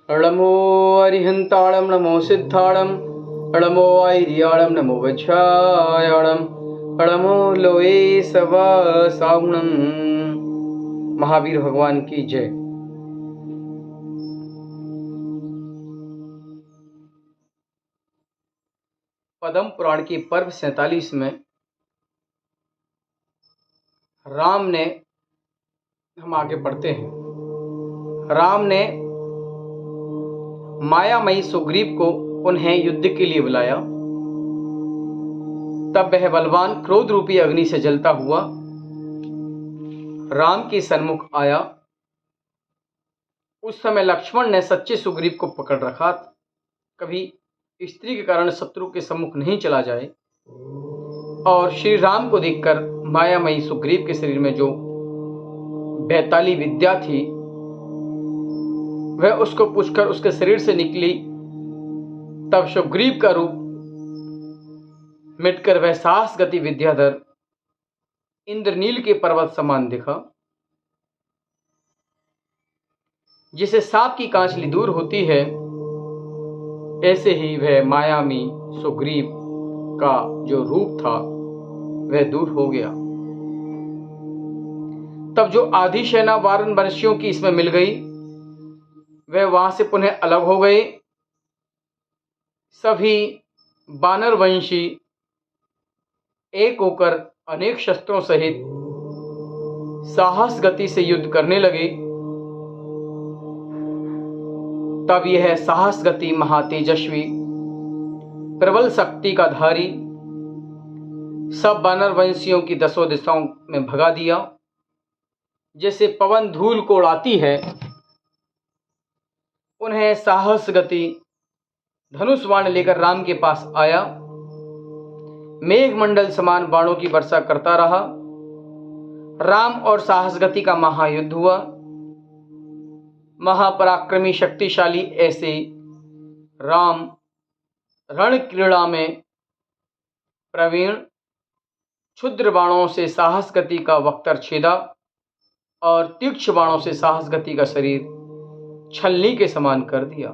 नमो अरिहंताणं नमो सिद्धाणं नमो ऐर्याणं नमो वज्रायाणं नमो लोये सवासावणं। महावीर भगवान की जय। पद्म पुराण की पर्व 47 में राम ने, हम आगे पढ़ते हैं, राम ने मायामयी सुग्रीव को उन्हें युद्ध के लिए बुलाया। तब वह बलवान क्रोध रूपी अग्नि से जलता हुआ राम के सन्मुख आया। उस समय लक्ष्मण ने सच्चे सुग्रीव को पकड़ रखा। कभी स्त्री के कारण शत्रु के सम्मुख नहीं चला जाए। और श्री राम को देखकर मायामयी सुग्रीव के शरीर में जो बैताली विद्या थी वह उसको पूछकर उसके शरीर से निकली। तब सुग्रीव का रूप मिटकर वह साहस गति विद्याधर इंद्रनील के पर्वत समान दिखा। जिसे सांप की कांचली दूर होती है, ऐसे ही वह मायामी सुग्रीव का जो रूप था वह दूर हो गया। तब जो आधी सेना वानरवंशियों की इसमें मिल गई, वह वहां से पुनः अलग हो गए। सभी वानरवंशी एक होकर अनेक शस्त्रों सहित साहस गति से युद्ध करने लगे। तब यह साहस गति महातेजस्वी प्रबल शक्ति का धारी सब वानरवंशियों की दसों दिशाओं में भगा दिया। जैसे पवन धूल को उड़ाती है, उन्हें साहस गति धनुष बाण लेकर राम के पास आया। मेघमंडल समान बाणों की वर्षा करता रहा। राम और साहस गति का महायुद्ध हुआ। महापराक्रमी शक्तिशाली ऐसे राम रण क्रीड़ा में प्रवीण क्षुद्र बाणों से साहस गति का वक्तर छेदा और तीक्ष्ण बाणों से साहस गति का शरीर छलनी के समान कर दिया।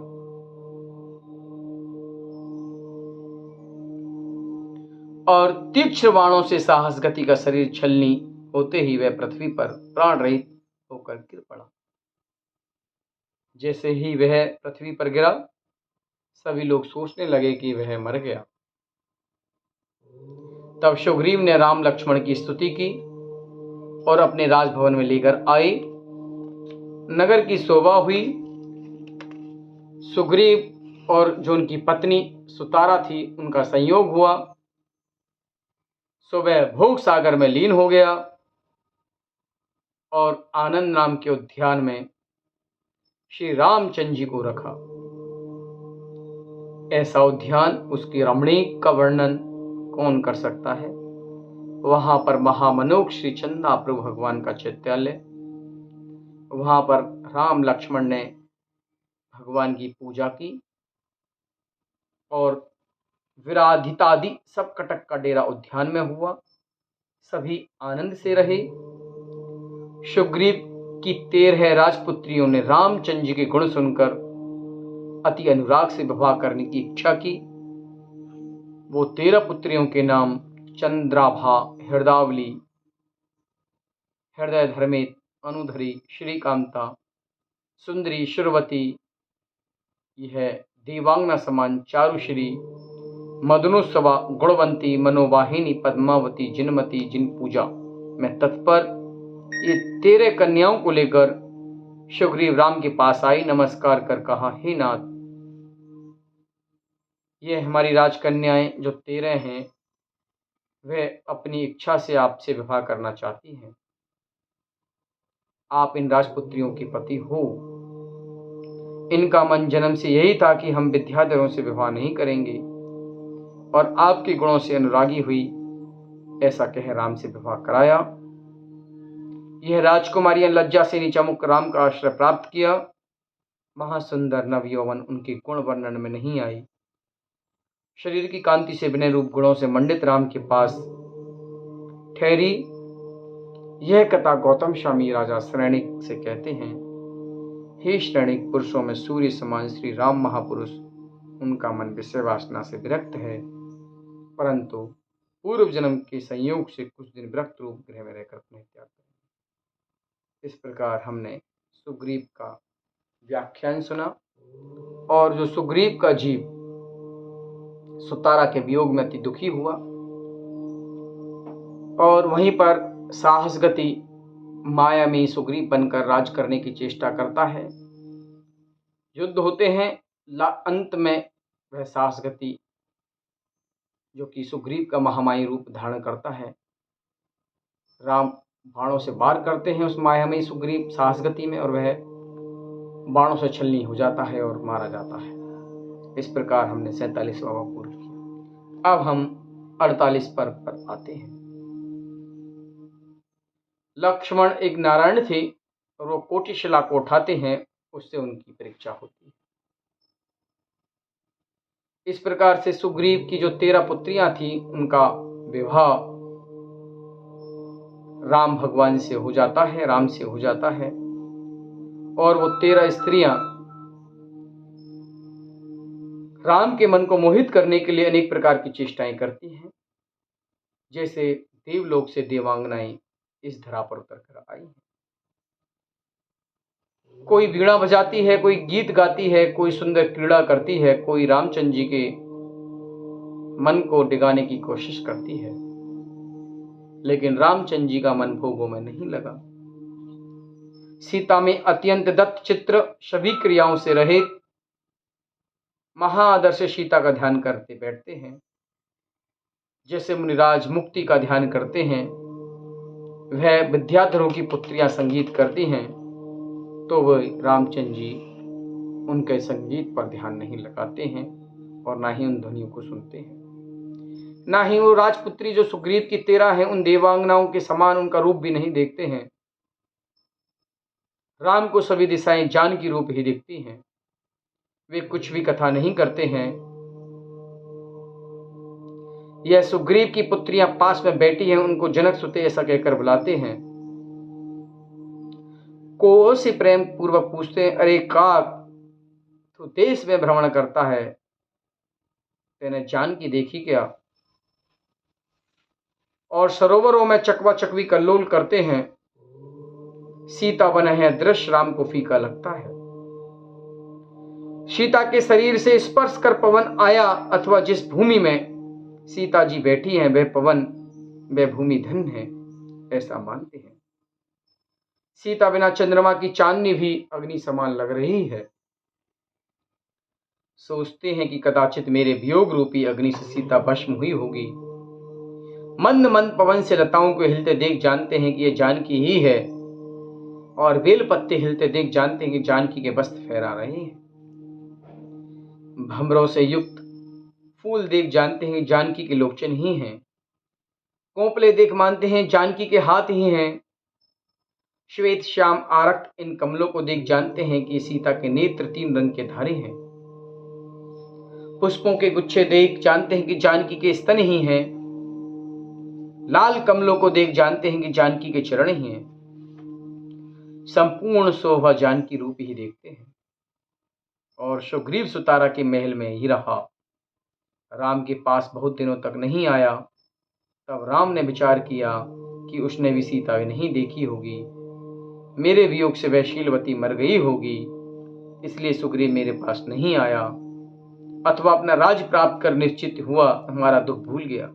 और तीक्ष्ण बाणों से साहस गति का शरीर छलनी होते ही वह पृथ्वी पर प्राण रहित होकर गिर पड़ा। जैसे ही वह पृथ्वी पर गिरा, सभी लोग सोचने लगे कि वह मर गया। तब सुग्रीव ने राम लक्ष्मण की स्तुति की और अपने राजभवन में लेकर आए। नगर की शोभा हुई। सुग्रीव और जो उनकी पत्नी सुतारा थी, उनका संयोग हुआ। सो वह भोग सागर में लीन हो गया और आनंद नाम के उद्यान में श्री रामचंद्र जी को रखा। ऐसा उद्यान, उसकी रमणीक का वर्णन कौन कर सकता है। वहां पर महामनोक श्री चंदा प्रभु भगवान का चैत्यालय, वहां पर राम लक्ष्मण ने भगवान की पूजा की और विराधितादि सब कटक का डेरा उद्यान में हुआ। सभी आनंद से रहे। सुग्रीव की 13 राजपुत्रियों ने रामचंद्र जी के गुण सुनकर अति अनुराग से विवाह करने की इच्छा की। वो 13 पुत्रियों के नाम चंद्राभा, हृदावली, हृदय धर्मेत, अनुधरी, श्रीकांता, सुंदरी, शुरवती, यह देवांगना समान चारुश्री, मदनोत्सवा, गुणवंती, मनोवाहिनी, पद्मावती, जिनमती, जिन पूजा में तत्पर, ये 13 कन्याओं को लेकर सुग्रीव राम के पास आई। नमस्कार कर कहा, हे नाथ, ये हमारी राजकन्याएं जो 13 हैं, वे अपनी इच्छा से आपसे विवाह करना चाहती हैं। आप इन राजपुत्रियों के पति हो। इनका मन जन्म से यही था कि हम विद्याधरों से विवाह नहीं करेंगे और आपके गुणों से अनुरागी हुई, ऐसा कह राम से विवाह कराया। यह राजकुमारियां लज्जा से नीचा मुख राम का आश्रय प्राप्त किया। महासुंदर नव यौवन उनके गुण वर्णन में नहीं आई। शरीर की कांति से विनय रूप गुणों से मंडित राम के पास ठहरी। यह कथा गौतम स्वामी राजा श्रेणिक से कहते हैं, हे श्रेणिक पुरुषों में सूर्य समान श्री राम महापुरुष, उनका मन विषय वासना से विरक्त है, परंतु पूर्व जन्म के संयोग से कुछ दिन विरक्त रूप गृह में रहकर अपने त्याग करेंगे। इस प्रकार हमने सुग्रीव का व्याख्यान सुना, और जो सुग्रीव का जीव सुतारा के वियोग में अति दुखी हुआ, और वहीं पर साहस गति माया में सुग्रीव बनकर राज करने की चेष्टा करता है। युद्ध होते हैं, अंत में वह साहस गति जो कि सुग्रीव का महामाई रूप धारण करता है, राम बाणों से वार करते हैं उस मायामयी सुग्रीव साहस गति में, और वह बाणों से छलनी हो जाता है और मारा जाता है। इस प्रकार हमने 47वां पर्व पूर्ण किया। अब हम 48 पर्व पर आते हैं। लक्ष्मण एक नारायण थे, और वो कोटिशिला को उठाते हैं, उससे उनकी परीक्षा होती है। इस प्रकार से सुग्रीव की जो 13 पुत्रियां थी, उनका विवाह राम भगवान से हो जाता है, राम से हो जाता है, और वो 13 स्त्रियां राम के मन को मोहित करने के लिए अनेक प्रकार की चेष्टाएं करती हैं, जैसे देवलोक से देवांगनाएं इस धरा पर उतर कर आई हैं। कोई वीणा बजाती है, कोई गीत गाती है, कोई सुंदर क्रीड़ा करती है, कोई रामचंद्र जी के मन को डिगाने की कोशिश करती है, लेकिन रामचंद्र जी का मन भोगों में नहीं लगा। सीता में अत्यंत दत्त चित्र सभी क्रियाओं से रहित महाआदर से सीता का ध्यान करते बैठते हैं। जैसे मुनिराज मुक्ति का ध्यान करते हैं, वह विद्याधरों की पुत्रियां संगीत करती हैं, तो वह रामचंद्र जी उनके संगीत पर ध्यान नहीं लगाते हैं, और ना ही उन ध्वनियों को सुनते हैं। ना ही वो राजपुत्री जो सुग्रीव की 13 हैं, उन देवांगनाओं के समान उनका रूप भी नहीं देखते हैं। राम को सभी दिशाएं जानकी रूप ही दिखती हैं। वे कुछ भी कथा नहीं करते हैं। यह सुग्रीव की पुत्रियां पास में बैठी हैं, उनको जनक सुते ऐसा कहकर बुलाते हैं। को से प्रेम पूर्वक पूछते हैं, अरे काक, तू देश में भ्रमण करता है, तेने जानकी देखी क्या? और सरोवरों में चकवा चकवी कल्लोल करते हैं। सीता बने हैं दृश्य राम को फीका लगता है। सीता के शरीर से स्पर्श कर पवन आया, अथवा जिस भूमि में सीता जी बैठी हैं वह पवन, वह भूमि धन्य है, ऐसा मानते हैं। सीता बिना चंद्रमा की चांदनी भी अग्नि समान लग रही है। सोचते हैं कि कदाचित मेरे वियोग रूपी अग्नि से सीता भस्म हुई होगी। मंद मंद पवन से लताओं को हिलते देख जानते हैं कि यह जानकी ही है, और बेल पत्ते हिलते देख जानते हैं कि जानकी के वस्त्र फहरा रहे हैं। भंवरों से युक्त फूल देख जानते हैं जानकी के लोचन ही हैं। कोपले देख मानते हैं जानकी के हाथ ही हैं। श्वेत श्याम आरक्त इन कमलों को देख जानते हैं कि सीता के नेत्र 3 रंग के धारे हैं। पुष्पों के गुच्छे देख जानते हैं कि जानकी के स्तन ही हैं। लाल कमलों को देख जानते हैं कि जानकी के चरण ही हैं। संपूर्ण शोभा जानकी रूप ही देखते हैं। और सुग्रीव सुतारा के महल में ही रहा, राम के पास बहुत दिनों तक नहीं आया। तब राम ने विचार किया कि उसने भी सीता नहीं देखी होगी, मेरे वियोग से वह शीलवती मर गई होगी, इसलिए सुग्रीव मेरे पास नहीं आया, अथवा अपना राज प्राप्त कर निश्चित हुआ, हमारा दुख भूल गया।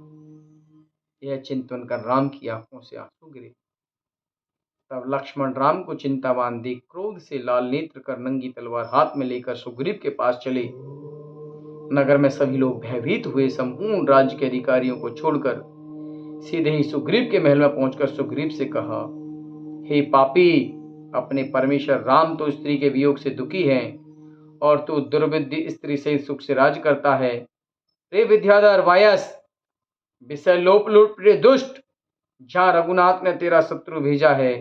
यह चिंतन कर राम की आंखों से आंसू गिरे। तब लक्ष्मण राम को चिंतावान देख क्रोध से लाल नेत्र कर नंगी तलवार हाथ में लेकर सुग्रीव के पास चले। नगर में सभी लोग भयभीत हुए। संपूर्ण राज्य के अधिकारियों को छोड़कर सीधे ही सुग्रीव के महल में पहुंचकर सुग्रीव से कहा, हे पापी, अपने परमेश्वर राम तो स्त्री के वियोग से दुखी हैं, और तू दुर्विद्य स्त्री से सुख से राज करता है। रे विद्याधर वायस, विषय लोप लूट प्रिय दुष्ट, जहां रघुनाथ ने तेरा शत्रु भेजा है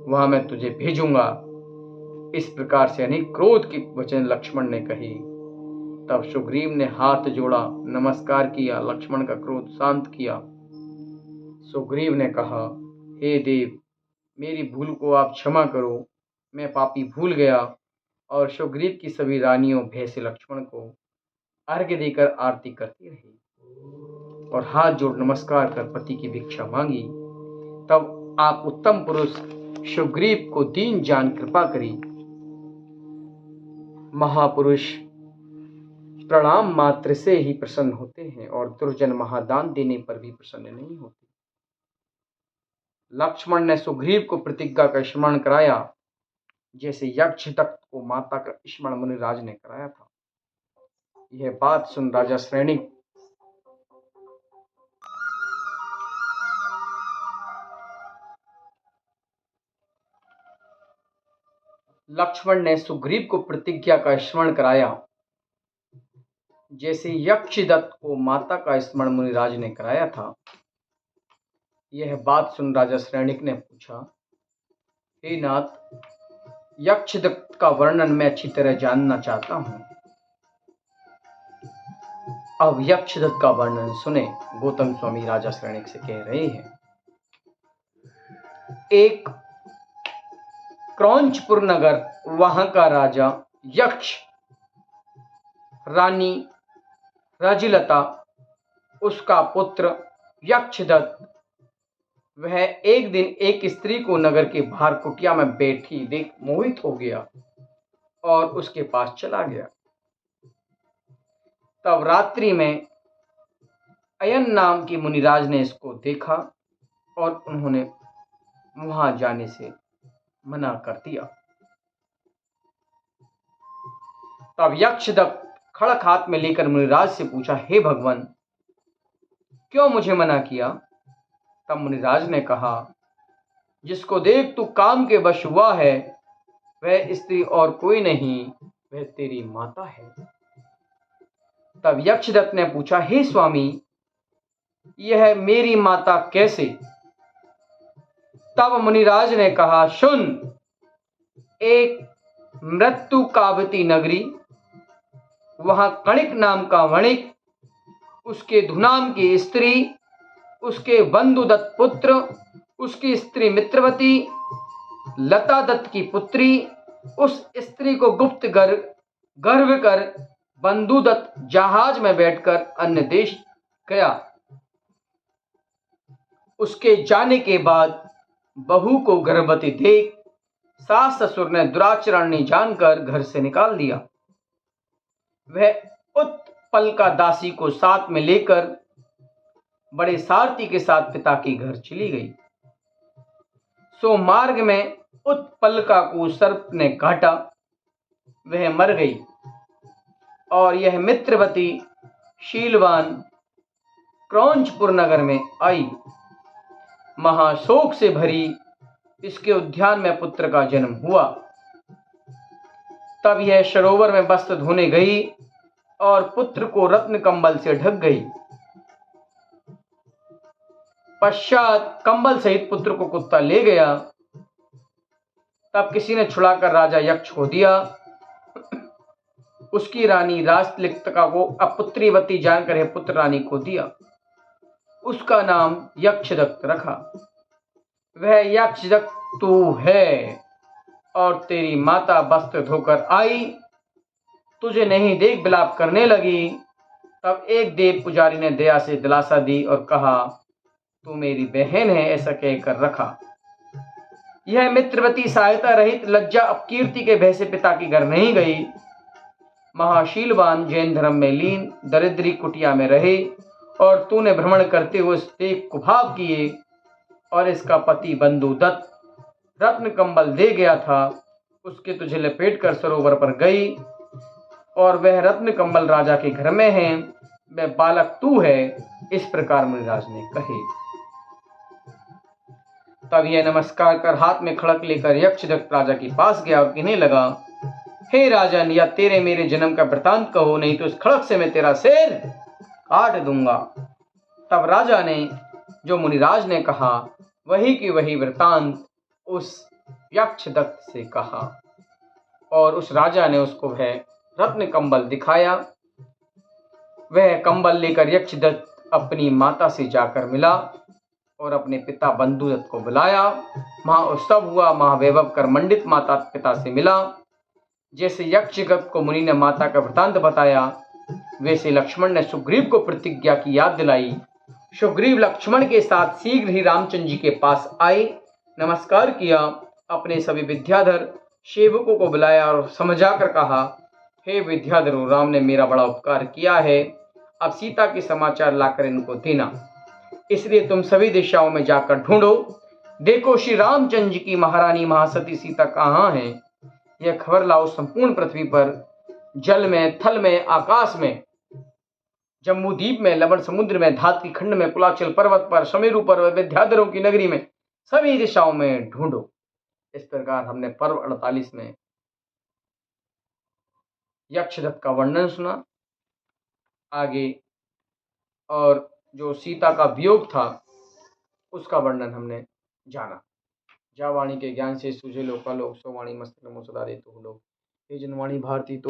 वहां मैं तुझे भेजूंगा। इस प्रकार से अनेक क्रोध के वचन लक्ष्मण ने कही। तब सुग्रीव ने हाथ जोड़ा, नमस्कार किया, लक्ष्मण का क्रोध शांत किया। सुग्रीव ने कहा, हे देव, मेरी भूल को आप क्षमा करो, मैं पापी भूल गया। और सुग्रीव की सभी रानियों भय से लक्ष्मण को अर्घ्य देकर आरती करती रही और हाथ जोड़ नमस्कार कर पति की भिक्षा मांगी। तब आप उत्तम पुरुष सुग्रीव को दीन जान कृपा करी। महापुरुष प्रणाम मात्र से ही प्रसन्न होते हैं और दुर्जन महादान देने पर भी प्रसन्न नहीं होते। लक्ष्मण ने सुग्रीव को प्रतिज्ञा का स्मरण कराया, जैसे यक्षदत्त को माता का स्मरण मुनिराज ने कराया था। यह बात सुन राजा श्रेणिक लक्ष्मण ने सुग्रीव को प्रतिज्ञा का स्मरण कराया, जैसे यक्षदत्त को माता का स्मरण मुनिराज ने कराया था। यह बात सुन राजा श्रेणिक ने पूछा, हे नाथ, यक्षदत्त का वर्णन मैं अच्छी तरह जानना चाहता हूं। अब यक्षदत्त का वर्णन सुने। गौतम स्वामी राजा श्रेणिक से कह रहे हैं, एक क्रौंचपुर नगर, वहां का राजा यक्ष, रानी रजलता, उसका पुत्र यक्षदत्त, वह एक दिन एक स्त्री को नगर के बाहर कुटिया में बैठी देख मोहित हो गया और उसके पास चला गया। तब रात्रि में अयन नाम के मुनिराज ने इसको देखा और उन्होंने वहां जाने से मना कर दिया। तब यक्षदत्त खड़क हाथ में लेकर मुनिराज से पूछा, हे भगवान, क्यों मुझे मना किया? तब मुनिराज ने कहा, जिसको देख तू काम के वश हुआ है, वह स्त्री और कोई नहीं, वह तेरी माता है। तब यक्षदत्त ने पूछा, हे स्वामी, यह मेरी माता कैसे? तब मुनिराज ने कहा, सुन, एक मृत्यु कावती नगरी, वहां कणिक नाम का वणिक, उसके धुनाम की स्त्री, उसके बंधुदत्त पुत्र, उसकी स्त्री मित्रवती, लता दत्त की पुत्री, उस स्त्री को गुप्त गर्भ कर बंधुदत्त जहाज में बैठकर अन्य देश गया। उसके जाने के बाद बहू को गर्भवती देख सास ससुर ने दुराचरण जानकर घर से निकाल दिया। वह उत्पल का दासी को साथ में लेकर बड़े सारथी के साथ पिता के घर चली गई। सो मार्ग में उत्पलका को सर्प ने काटा, वह मर गई और यह मित्रवती शीलवान क्रौंचपुर नगर में आई। महाशोक से भरी इसके उद्यान में पुत्र का जन्म हुआ। तब यह सरोवर में वस्त्र धोने गई और पुत्र को रत्न कंबल से ढक गई। पश्चात कंबल सहित पुत्र को कुत्ता ले गया। तब किसी ने छुड़ाकर राजा यक्ष को दिया। उसकी रानी राजलिक्तका को अपुत्रीवती जानकर यह पुत्र रानी को दिया। उसका नाम यक्षदत्त रखा। वह यक्षदत्त तू है और तेरी माता वस्त्र धोकर आई, तुझे नहीं देख विलाप करने लगी। तब एक देव पुजारी ने दया से दिलासा दी और कहा, तू मेरी बहन है, ऐसा कहकर रखा। यह मित्रवती सहायता रहित लज्जा अपकीर्ति के भय से पिता के घर नहीं गई। महाशीलवान जैन धर्म में लीन दरिद्री कुटिया में रहे और तूने भ्रमण करते हुए उसके कुभाव किए और इसका पति बंधु दत्त रत्न कंबल दे गया था, उसके तुझे लपेट कर सरोवर पर गई और वह रत्न कंबल राजा के घर में है, वह बालक तू है। इस प्रकार मुनिराज ने कहे। तब यह नमस्कार कर हाथ में खड़क लेकर यक्षदत्त राजा के पास गया और कहने लगा, हे राजन, या तेरे मेरे जन्म का वृतांत कहो, नहीं तो इस खड़क से मैं तेरा सिर काट दूंगा। तब राजा ने जो मुनिराज ने कहा वही की वही वृतांत उस यक्षदत्त से कहा और उस राजा ने उसको वह रत्न कंबल दिखाया। वह कंबल लेकर यक्षदत्त अपनी माता से जाकर मिला और अपने पिता बंधुदत्त को बुलाया। महा उत्सव हुआ। महावैभव कर मंडित माता पिता से मिला। जैसे यक्षगत को मुनि ने माता का वृतांत बताया, वैसे लक्ष्मण ने सुग्रीव को प्रतिज्ञा की याद दिलाई। सुग्रीव लक्ष्मण के साथ शीघ्र ही रामचंद्र जी के पास आए, नमस्कार किया, अपने सभी विद्याधर सेवकों को बुलाया और समझाकर कहा, हे विद्याधरों, राम ने मेरा बड़ा उपकार किया है, अब सीता के समाचार लाकर इनको देना। इसलिए तुम सभी दिशाओं में जाकर ढूंढो, देखो श्री रामचंद्र जी की महारानी महासती सीता कहाँ है, यह खबर लाओ। संपूर्ण पृथ्वी पर, जल में, थल में, आकाश में, जम्बूद्वीप में, लवण समुद्र में, धात्री खंड में, कुलाचल पर्वत पर, समेरु पर्वत, विद्याधरों की नगरी में, सभी दिशाओं में ढूंढो। इस प्रकार हमने पर्व 48 में यक्षरथ का वर्णन सुना। आगे और जो सीता का वियोग था उसका वर्णन हमने जाना। जा वाणी के ज्ञान से सूझे लोकालोक, सो वाणी मस्तक नमो सदा देतु लोक। हे जनवाणी भारती तो